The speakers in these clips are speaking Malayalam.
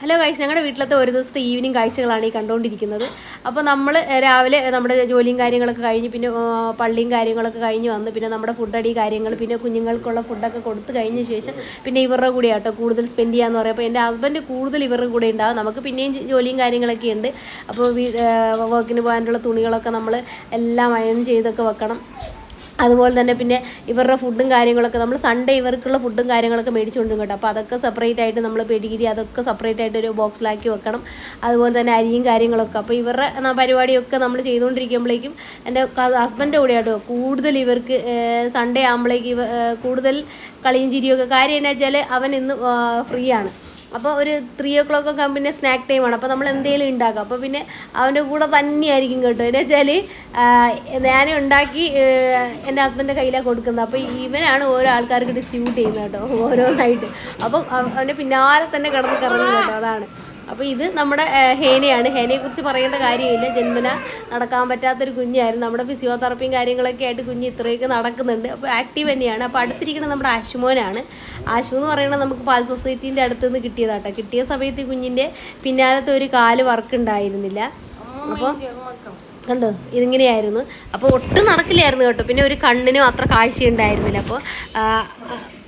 ഹലോ ഗൈസ്, ഞങ്ങളുടെ വീട്ടിലത്തെ ഒരു ദിവസത്തെ ഈവനിങ് കാഴ്ചകളാണ് ഈ കണ്ടുകൊണ്ടിരിക്കുന്നത്. അപ്പോൾ നമ്മൾ രാവിലെ നമ്മുടെ ജോലിയും കാര്യങ്ങളൊക്കെ കഴിഞ്ഞ് പിന്നെ പള്ളിയും കാര്യങ്ങളൊക്കെ കഴിഞ്ഞ് വന്ന് പിന്നെ നമ്മുടെ ഫുഡടി കാര്യങ്ങൾ പിന്നെ കുഞ്ഞുങ്ങൾക്കുള്ള ഫുഡൊക്കെ കൊടുത്ത് കഴിഞ്ഞ ശേഷം പിന്നെ ഇവരുടെ കൂടെ ആട്ടോ കൂടുതൽ സ്പെൻഡ് ചെയ്യാന്ന് പറയാം. അപ്പോൾ എൻ്റെ ഹസ്ബൻഡ് കൂടുതൽ ഇവരുടെ കൂടെ ഉണ്ടാകും. നമുക്ക് പിന്നെയും ജോലിയും കാര്യങ്ങളൊക്കെ ഉണ്ട്. അപ്പോൾ വർക്കിന് പോകാനുള്ള തുണികളൊക്കെ നമ്മൾ എല്ലാം അയൺ ചെയ്തൊക്കെ വെക്കണം. അതുപോലെ തന്നെ പിന്നെ ഇവരുടെ ഫുഡും കാര്യങ്ങളൊക്കെ നമ്മൾ സൺഡേ ഇവർക്കുള്ള ഫുഡും കാര്യങ്ങളൊക്കെ മേടിച്ചുകൊണ്ടും കേട്ടോ. അപ്പോൾ അതൊക്കെ സെപ്പറേറ്റ് ആയിട്ട് നമ്മൾ പെഡിഗ്രി അതൊക്കെ സെപ്പറേറ്റ് ആയിട്ട് ഒരു ബോക്സിലാക്കി വെക്കണം. അതുപോലെ തന്നെ അരിയും കാര്യങ്ങളൊക്കെ. അപ്പോൾ ഇവരുടെ പരിപാടിയൊക്കെ നമ്മൾ ചെയ്തുകൊണ്ടിരിക്കുമ്പോഴേക്കും എൻ്റെ ഹസ്ബൻഡിൻ്റെ കൂടെ ആട്ടോ കൂടുതൽ ഇവർക്ക് സൺഡേ ആകുമ്പോഴേക്ക് കൂടുതൽ കളിയും ചിരിയൊക്കെ. കാര്യം എന്നാ വെച്ചാൽ അവൻ ഇന്ന് ഫ്രീ ആണ്. അപ്പോൾ ഒരു 3 o'clock ഒക്കെ പിന്നെ സ്നാക്ക് ടൈമാണ്. അപ്പോൾ നമ്മൾ എന്തെങ്കിലും ഉണ്ടാക്കാം. അപ്പോൾ പിന്നെ അവൻ്റെ കൂടെ തന്നെയായിരിക്കും കേട്ടോ. എന്ന് വെച്ചാൽ ഞാൻ ഉണ്ടാക്കി എൻ്റെ ഹസ്ബൻഡിൻ്റെ കയ്യിലാണ് കൊടുക്കുന്നത്. അപ്പോൾ ഇവനാണ് ഓരോ ആൾക്കാർക്ക് ഡിസ്ട്രിബ്യൂട്ട് ചെയ്യുന്നത് കേട്ടോ, ഓരോന്നായിട്ട്. അപ്പം അവൻ്റെ പിന്നാലെ തന്നെ കിടന്ന് കറങ്ങും കേട്ടോ. അതാണ്. അപ്പോൾ ഇത് നമ്മുടെ ഹേനയാണ്. ഹേനയെക്കുറിച്ച് പറയേണ്ട കാര്യമില്ല. ജന്മന നടക്കാൻ പറ്റാത്തൊരു കുഞ്ഞായിരുന്നു. നമ്മുടെ ഫിസിയോതെറാപ്പിയും കാര്യങ്ങളൊക്കെ ആയിട്ട് കുഞ്ഞ് ഇത്രയൊക്കെ നടക്കുന്നുണ്ട്. അപ്പോൾ ആക്റ്റീവ് തന്നെയാണ്. അപ്പോൾ അടുത്തിരിക്കുന്നത് നമ്മുടെ ആശുമോനാണ്. ആശു എന്ന് പറയുന്നത് നമുക്ക് പാൽ സൊസൈറ്റീൻ്റെ അടുത്ത് നിന്ന് കിട്ടിയതാട്ടോ. കിട്ടിയ സമയത്ത് കുഞ്ഞിൻ്റെ പിന്നാലത്തെ ഒരു കാല് വർക്ക് ഉണ്ടായിരുന്നില്ല. അപ്പോൾ കണ്ടോ ഇതിങ്ങനെയായിരുന്നു. അപ്പോൾ ഒട്ടും നടക്കില്ലായിരുന്നു കേട്ടോ. പിന്നെ ഒരു കണ്ണിനും അത്ര കാഴ്ചയുണ്ടായിരുന്നില്ല. അപ്പോൾ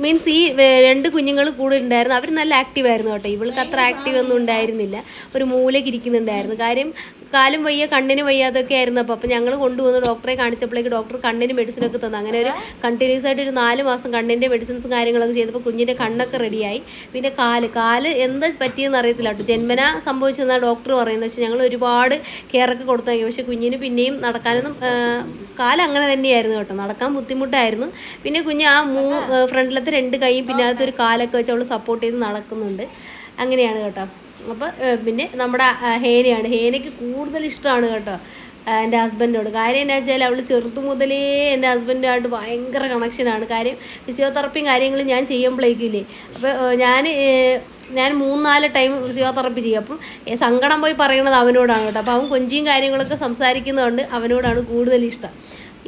മീൻസ് ഈ 2 കുഞ്ഞുങ്ങൾ കൂടെ ഉണ്ടായിരുന്നു. അവർ നല്ല ആക്റ്റീവായിരുന്നു കേട്ടോ. ഇവൾക്ക് അത്ര ആക്റ്റീവ് ഒന്നും ഉണ്ടായിരുന്നില്ല. ഒരു മൂലയ്ക്ക് ഇരിക്കുന്നുണ്ടായിരുന്നു. കാര്യം കാലും വയ്യ കണ്ണിന് വയ്യ അതൊക്കെ ആയിരുന്നു. അപ്പോൾ ഞങ്ങൾ കൊണ്ടുവന്ന് ഡോക്ടറെ കാണിച്ചപ്പോഴേക്ക് ഡോക്ടർ കണ്ണിന് മെഡിസിനൊക്കെ തന്നു. അങ്ങനെ ഒരു കണ്ടിന്യൂസ് ആയിട്ട് ഒരു 4 മാസം കണ്ണിൻ്റെ മെഡിസിൻസും കാര്യങ്ങളൊക്കെ ചെയ്തപ്പോൾ കുഞ്ഞിൻ്റെ കണ്ണൊക്കെ റെഡിയായി. പിന്നെ കാല് എന്താ പറ്റിയെന്ന് അറിയത്തില്ല കേട്ടോ. ജന്മന സംഭവിച്ചെന്നാണ് ഡോക്ടർ പറയുന്നത്. പക്ഷേ ഞങ്ങൾ ഒരുപാട് കെയറൊക്കെ കൊടുത്തു നോക്കി. പക്ഷേ കുഞ്ഞിന് പിന്നെയും നടക്കാനൊന്നും കാലങ്ങനെ തന്നെയായിരുന്നു കേട്ടോ. നടക്കാൻ ബുദ്ധിമുട്ടായിരുന്നു. പിന്നെ കുഞ്ഞ് ആ ഫ്രണ്ടിലത്തെ 2 കൈയും പിന്നാലത്തെ ഒരു കാലൊക്കെ വെച്ച് അവൾ സപ്പോർട്ട് ചെയ്ത് നടക്കുന്നുണ്ട്. അങ്ങനെയാണ് കേട്ടോ. അപ്പോൾ പിന്നെ നമ്മുടെ ഹേനയാണ്. ഹേനയ്ക്ക് കൂടുതൽ ഇഷ്ടമാണ് കേട്ടോ എൻ്റെ ഹസ്ബൻഡിനോട്. കാര്യം എന്താ വെച്ചാൽ അവൾ ചെറുതു മുതലേ എൻ്റെ ഹസ്ബൻഡുമായിട്ട് ഭയങ്കര കണക്ഷനാണ്. കാര്യം ഫിസിയോതെറാപ്പിയും കാര്യങ്ങളും ഞാൻ ചെയ്യുമ്പോഴേക്കില്ലേ. അപ്പോൾ ഞാൻ 3-4 ടൈം ഫിസിയോതെറാപ്പി ചെയ്യും. അപ്പം സങ്കടം പോയി പറയണത് അവനോടാണ് കേട്ടോ. അപ്പോൾ അവൻ കൊഞ്ചിയും കാര്യങ്ങളൊക്കെ സംസാരിക്കുന്നതുകൊണ്ട് അവനോടാണ് കൂടുതൽ ഇഷ്ടം.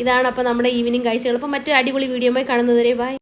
ഇതാണ് അപ്പോൾ നമ്മുടെ ഈവനിങ് കാഴ്ചകൾ. അപ്പോൾ മറ്റൊരു അടിപൊളി വീഡിയോയുമായി കാണുന്നതുവരെ ബൈ.